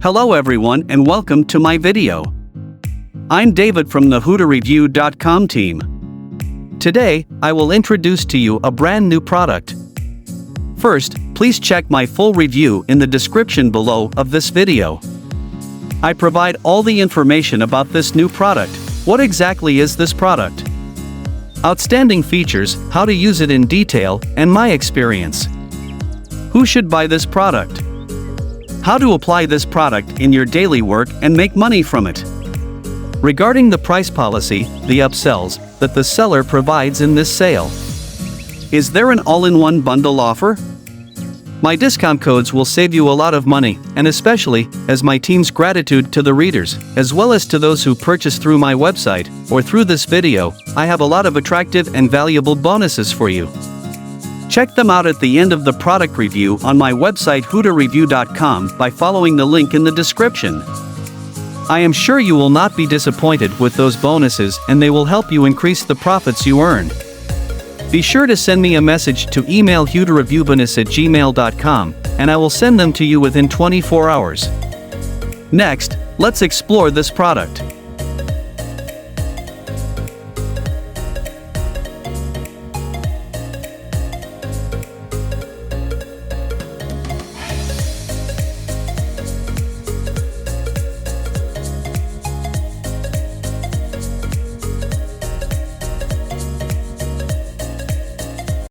Hello everyone and welcome to my video. I'm David from the HooterReview.com team. Today, I will introduce to you a brand new product. First, please check my full review in the description below of this video. I provide all the information about this new product. What exactly is this product? Outstanding features, how to use it in detail, and my experience. Who should buy this product? How to apply this product in your daily work and make money from it. Regarding the price policy, the upsells that the seller provides in this sale. Is there an all-in-one bundle offer? My discount codes will save you a lot of money, and especially as my team's gratitude to the readers, as well as to those who purchase through my website or through this video, I have a lot of attractive and valuable bonuses for you. Check them out at the end of the product review on my website HooterReview.com by following the link in the description. I am sure you will not be disappointed with those bonuses and they will help you increase the profits you earn. Be sure to send me a message to email HooterReviewBonus@gmail.com and I will send them to you within 24 hours. Next, let's explore this product.